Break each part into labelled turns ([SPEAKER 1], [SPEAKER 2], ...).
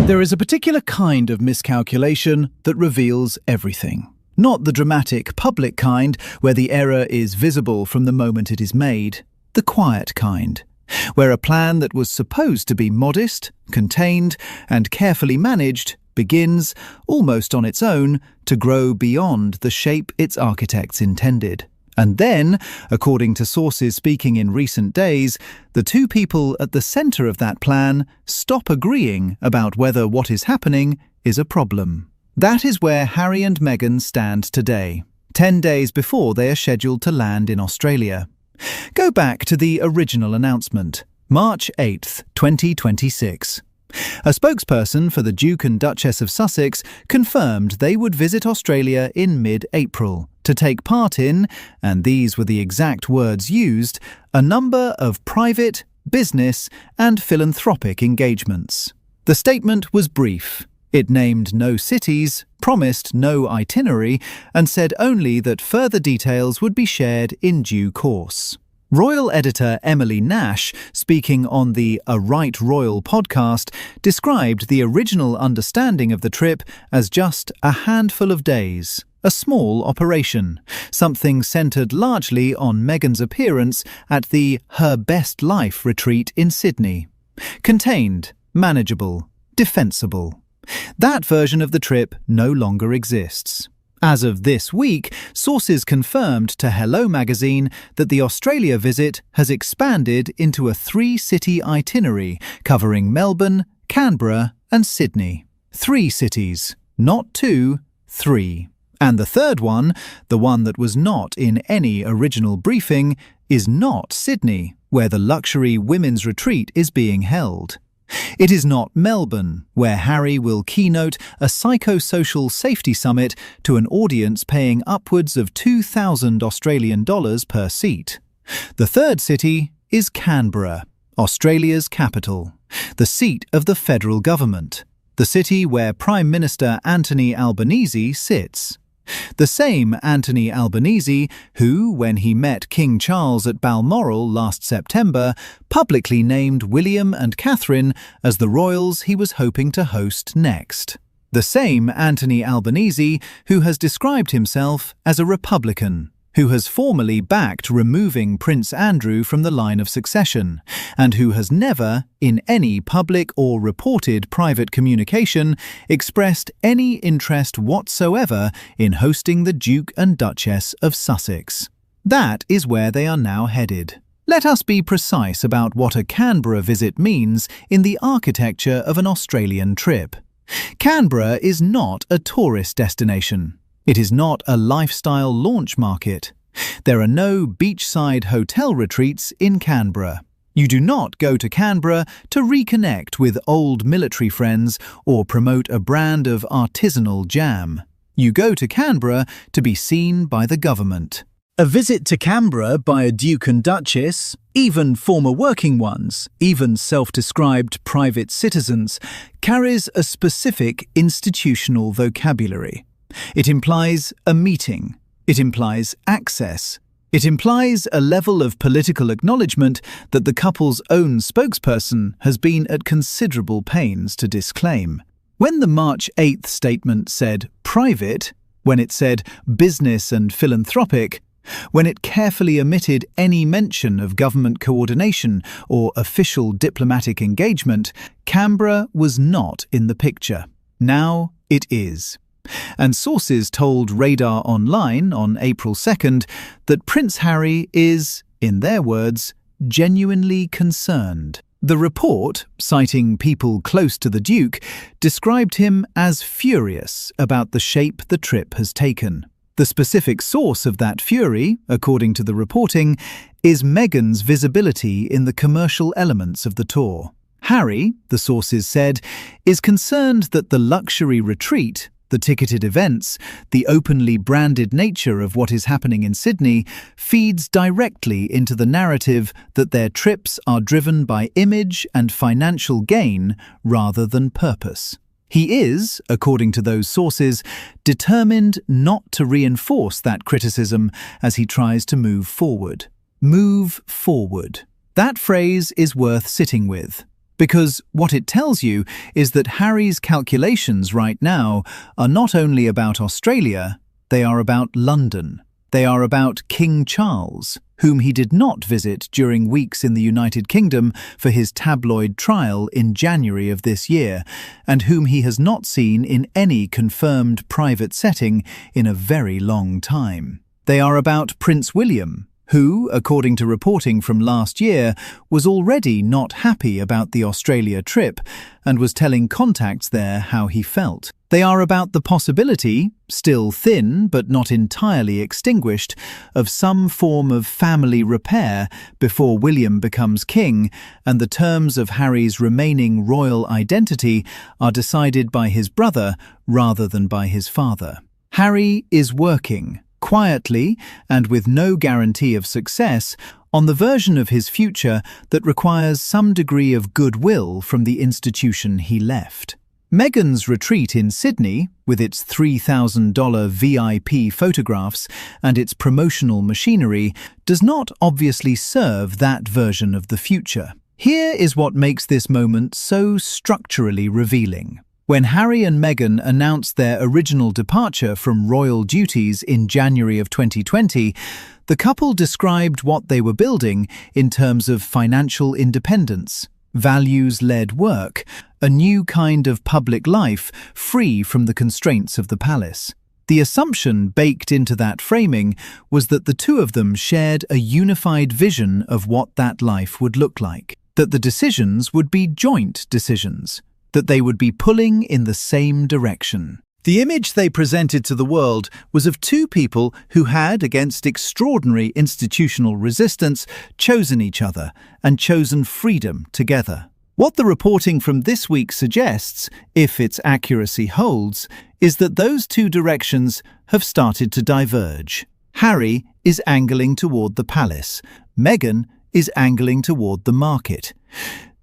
[SPEAKER 1] There is a particular kind of miscalculation that reveals everything. Not the dramatic public kind where the error is visible from the moment it is made. The quiet kind, where a plan that was supposed to be modest, contained, and carefully managed begins, almost on its own, to grow beyond the shape its architects intended. And then, according to sources speaking in recent days, the two people at the centre of that plan stop agreeing about whether what is happening is a problem. That is where Harry and Meghan stand today, 10 days before they are scheduled to land in Australia. Go back to the original announcement, March 8th, 2026. A spokesperson for the Duke and Duchess of Sussex confirmed they would visit Australia in mid-April to take part in, and these were the exact words used, a number of private, business, and philanthropic engagements. The statement was brief. It named no cities, promised no itinerary, and said only that further details would be shared in due course. Royal editor Emily Nash, speaking on the A Right Royal podcast, described the original understanding of the trip as just a handful of days, a small operation, something centred largely on Meghan's appearance at the Her Best Life retreat in Sydney. Contained, manageable, defensible. That version of the trip no longer exists. As of this week, sources confirmed to Hello magazine that the Australia visit has expanded into a 3-city itinerary covering Melbourne, Canberra and Sydney. 3 cities, not 2, 3. And the third one, the one that was not in any original briefing, is not Sydney, where the luxury women's retreat is being held. It is not Melbourne, where Harry will keynote a psychosocial safety summit to an audience paying upwards of $2,000 Australian per seat. The third city is Canberra, Australia's capital, the seat of the federal government, the city where Prime Minister Anthony Albanese sits. The same Anthony Albanese who, when he met King Charles at Balmoral last September, publicly named William and Catherine as the royals he was hoping to host next. The same Anthony Albanese who has described himself as a Republican, who has formally backed removing Prince Andrew from the line of succession, and who has never, in any public or reported private communication, expressed any interest whatsoever in hosting the Duke and Duchess of Sussex. That is where they are now headed. Let us be precise about what a Canberra visit means in the architecture of an Australian trip. Canberra is not a tourist destination. It is not a lifestyle launch market. There are no beachside hotel retreats in Canberra. You do not go to Canberra to reconnect with old military friends or promote a brand of artisanal jam. You go to Canberra to be seen by the government. A visit to Canberra by a Duke and Duchess, even former working ones, even self-described private citizens, carries a specific institutional vocabulary. It implies a meeting. It implies access. It implies a level of political acknowledgement that the couple's own spokesperson has been at considerable pains to disclaim. When the March 8th statement said private, when it said business and philanthropic, when it carefully omitted any mention of government coordination or official diplomatic engagement, Canberra was not in the picture. Now it is. And sources told Radar Online on April 2nd that Prince Harry is, in their words, genuinely concerned. The report, citing people close to the Duke, described him as furious about the shape the trip has taken. The specific source of that fury, according to the reporting, is Meghan's visibility in the commercial elements of the tour. Harry, the sources said, is concerned that the luxury retreat, the ticketed events, the openly branded nature of what is happening in Sydney feeds directly into the narrative that their trips are driven by image and financial gain rather than purpose. He is, according to those sources, determined not to reinforce that criticism as he tries to move forward. Move forward. That phrase is worth sitting with. Because what it tells you is that Harry's calculations right now are not only about Australia, they are about London. They are about King Charles, whom he did not visit during weeks in the United Kingdom for his tabloid trial in January of this year, and whom he has not seen in any confirmed private setting in a very long time. They are about Prince William, who, according to reporting from last year, was already not happy about the Australia trip and was telling contacts there how he felt. They are about the possibility, still thin but not entirely extinguished, of some form of family repair before William becomes king, and the terms of Harry's remaining royal identity are decided by his brother rather than by his father. Harry is working, quietly and with no guarantee of success, on the version of his future that requires some degree of goodwill from the institution he left. Meghan's retreat in Sydney, with its $3,000 VIP photographs and its promotional machinery, does not obviously serve that version of the future. Here is what makes this moment so structurally revealing. When Harry and Meghan announced their original departure from royal duties in January of 2020, the couple described what they were building in terms of financial independence, values-led work, a new kind of public life free from the constraints of the palace. The assumption baked into that framing was that the two of them shared a unified vision of what that life would look like, that the decisions would be joint decisions, that they would be pulling in the same direction. The image they presented to the world was of two people who had, against extraordinary institutional resistance, chosen each other and chosen freedom together. What the reporting from this week suggests, if its accuracy holds, is that those two directions have started to diverge. Harry is angling toward the palace. Meghan is angling toward the market.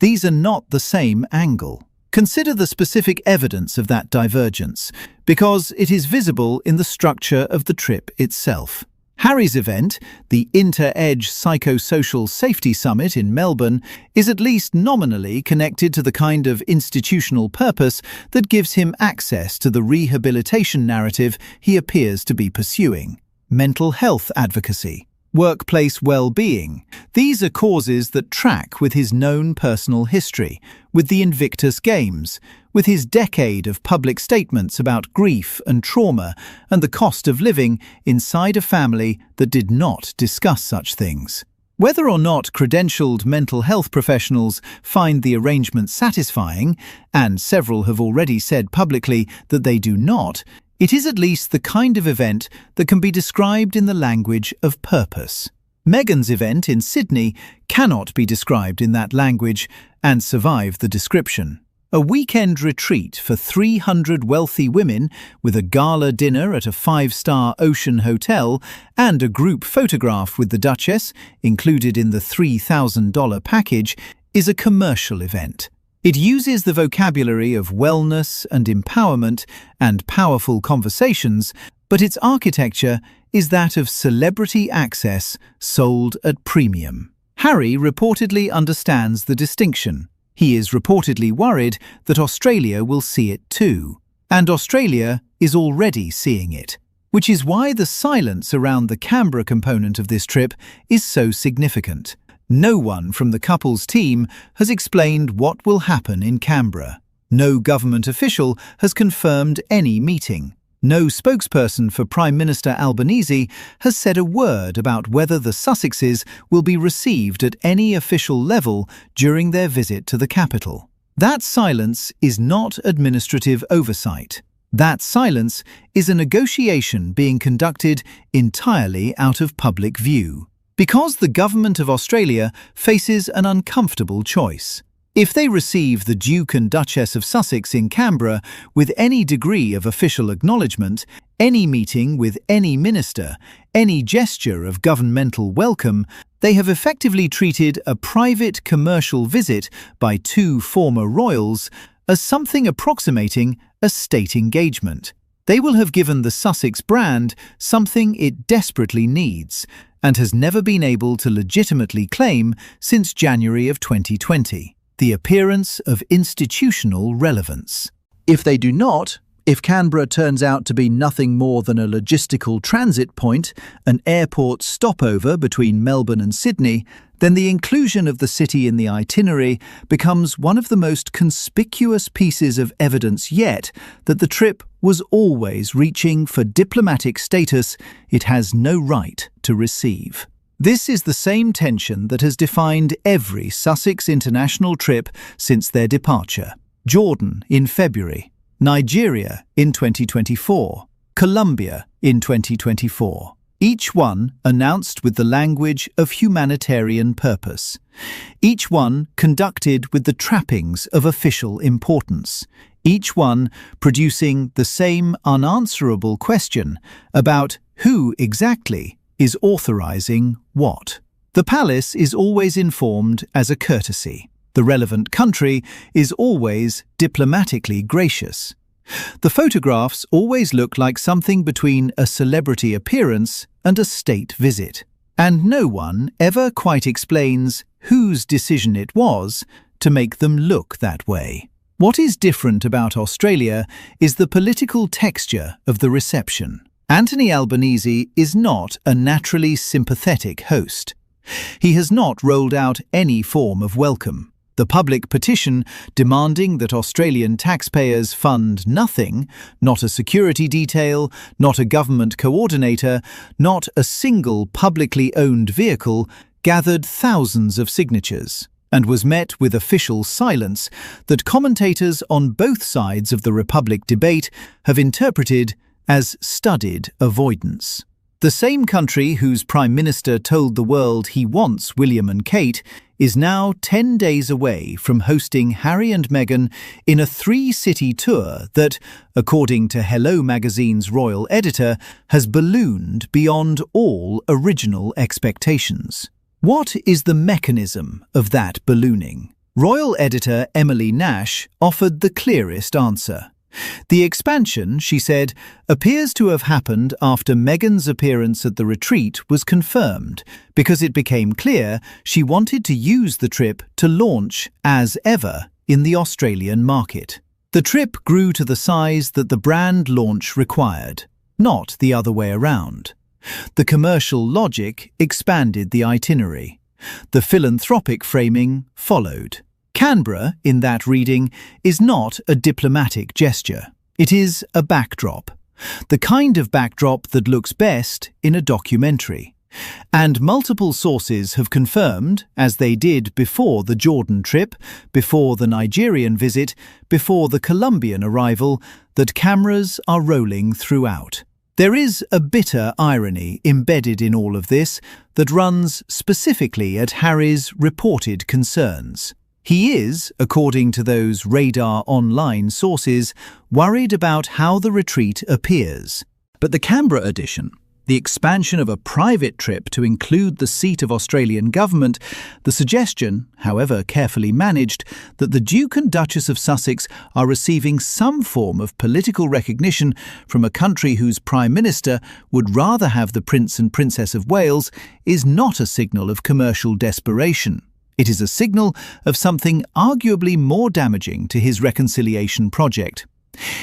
[SPEAKER 1] These are not the same angle. Consider the specific evidence of that divergence, because it is visible in the structure of the trip itself. Harry's event, the Inter-Edge Psychosocial Safety Summit in Melbourne, is at least nominally connected to the kind of institutional purpose that gives him access to the rehabilitation narrative he appears to be pursuing: mental health advocacy, workplace well-being. These are causes that track with his known personal history, with the Invictus Games, with his decade of public statements about grief and trauma and the cost of living inside a family that did not discuss such things. Whether or not credentialed mental health professionals find the arrangement satisfying, and several have already said publicly that they do not, it is at least the kind of event that can be described in the language of purpose. Meghan's event in Sydney cannot be described in that language and survive the description. A weekend retreat for 300 wealthy women with a gala dinner at a 5-star ocean hotel and a group photograph with the Duchess, included in the $3,000 package, is a commercial event. It uses the vocabulary of wellness and empowerment and powerful conversations, but its architecture is that of celebrity access sold at premium. Harry reportedly understands the distinction. He is reportedly worried that Australia will see it too, and Australia is already seeing it, which is why the silence around the Canberra component of this trip is so significant. No one from the couple's team has explained what will happen in Canberra. No government official has confirmed any meeting. No spokesperson for Prime Minister Albanese has said a word about whether the Sussexes will be received at any official level during their visit to the capital. That silence is not administrative oversight. That silence is a negotiation being conducted entirely out of public view. Because the government of Australia faces an uncomfortable choice. If they receive the Duke and Duchess of Sussex in Canberra with any degree of official acknowledgement, any meeting with any minister, any gesture of governmental welcome, they have effectively treated a private commercial visit by two former royals as something approximating a state engagement. They will have given the Sussex brand something it desperately needs and has never been able to legitimately claim since January of 2020. the appearance of institutional relevance. If they do not, if Canberra turns out to be nothing more than a logistical transit point, an airport stopover between Melbourne and Sydney, then the inclusion of the city in the itinerary becomes one of the most conspicuous pieces of evidence yet that the trip was always reaching for diplomatic status it has no right to receive. This is the same tension that has defined every Sussex international trip since their departure. Jordan in February, Nigeria in 2024, Colombia in 2024. Each one announced with the language of humanitarian purpose. Each one conducted with the trappings of official importance. Each one producing the same unanswerable question about who exactly is authorizing what. The palace is always informed as a courtesy. The relevant country is always diplomatically gracious. The photographs always look like something between a celebrity appearance and a state visit. And no one ever quite explains whose decision it was to make them look that way. What is different about Australia is the political texture of the reception. Anthony Albanese is not a naturally sympathetic host. He has not rolled out any form of welcome. The public petition demanding that Australian taxpayers fund nothing, not a security detail, not a government coordinator, not a single publicly owned vehicle, gathered thousands of signatures and was met with official silence that commentators on both sides of the Republic debate have interpreted as studied avoidance. The same country whose Prime Minister told the world he wants William and Kate is now 10 days away from hosting Harry and Meghan in a 3-city tour that, according to Hello magazine's royal editor, has ballooned beyond all original expectations. What is the mechanism of that ballooning? Royal editor Emily Nash offered the clearest answer. The expansion, she said, appears to have happened after Meghan's appearance at the retreat was confirmed, because it became clear she wanted to use the trip to launch, as ever, in the Australian market. The trip grew to the size that the brand launch required, not the other way around. The commercial logic expanded the itinerary. The philanthropic framing followed. Canberra, in that reading, is not a diplomatic gesture. It is a backdrop. The kind of backdrop that looks best in a documentary. And multiple sources have confirmed, as they did before the Jordan trip, before the Nigerian visit, before the Colombian arrival, that cameras are rolling throughout. There is a bitter irony embedded in all of this that runs specifically at Harry's reported concerns. He is, according to those Radar Online sources, worried about how the retreat appears. But the Canberra edition, the expansion of a private trip to include the seat of Australian government, the suggestion, however carefully managed, that the Duke and Duchess of Sussex are receiving some form of political recognition from a country whose Prime Minister would rather have the Prince and Princess of Wales, is not a signal of commercial desperation. It is a signal of something arguably more damaging to his reconciliation project.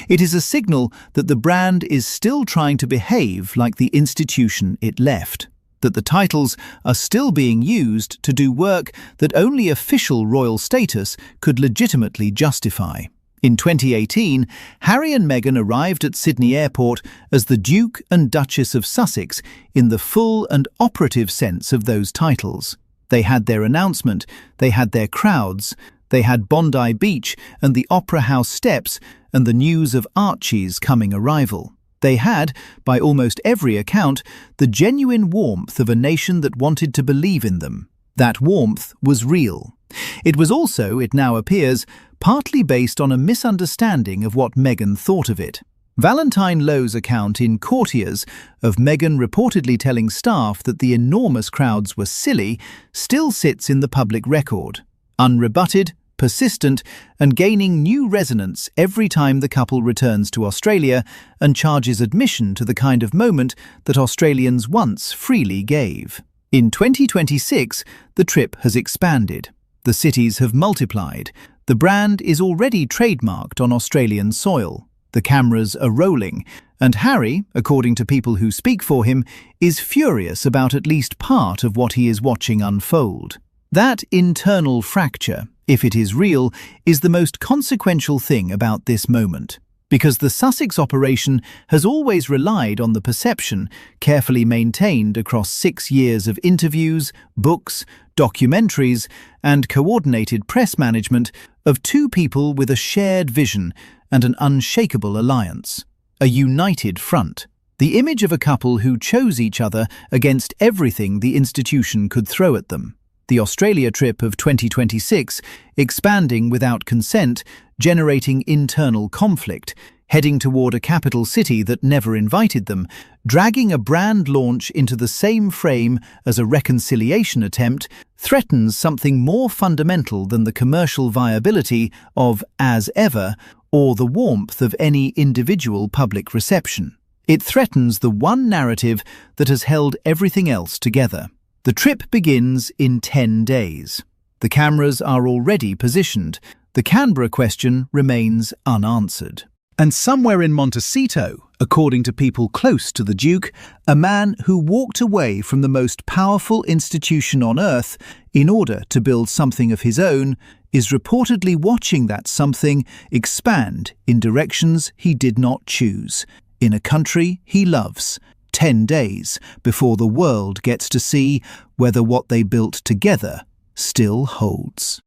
[SPEAKER 1] It is a signal that the brand is still trying to behave like the institution it left, that the titles are still being used to do work that only official royal status could legitimately justify. In 2018, Harry and Meghan arrived at Sydney Airport as the Duke and Duchess of Sussex in the full and operative sense of those titles. They had their announcement, they had their crowds, they had Bondi Beach and the Opera House steps and the news of Archie's coming arrival. They had, by almost every account, the genuine warmth of a nation that wanted to believe in them. That warmth was real. It was also, it now appears, partly based on a misunderstanding of what Meghan thought of it. Valentine Lowe's account in Courtiers of Meghan reportedly telling staff that the enormous crowds were silly still sits in the public record, unrebutted, persistent, and gaining new resonance every time the couple returns to Australia and charges admission to the kind of moment that Australians once freely gave. In 2026, the trip has expanded. The cities have multiplied. The brand is already trademarked on Australian soil. The cameras are rolling, and Harry, according to people who speak for him, is furious about at least part of what he is watching unfold. That internal fracture, if it is real, is the most consequential thing about this moment. Because the Sussex operation has always relied on the perception, carefully maintained across 6 years of interviews, books, documentaries, and coordinated press management, of two people with a shared vision and an unshakable alliance. A united front. The image of a couple who chose each other against everything the institution could throw at them. The Australia trip of 2026, expanding without consent, generating internal conflict, heading toward a capital city that never invited them, dragging a brand launch into the same frame as a reconciliation attempt, threatens something more fundamental than the commercial viability of As Ever or the warmth of any individual public reception. It threatens the one narrative that has held everything else together. The trip begins in 10 days. The cameras are already positioned. The Canberra question remains unanswered. And somewhere in Montecito, according to people close to the Duke, a man who walked away from the most powerful institution on earth in order to build something of his own is reportedly watching that something expand in directions he did not choose, in a country he loves, 10 days before the world gets to see whether what they built together still holds.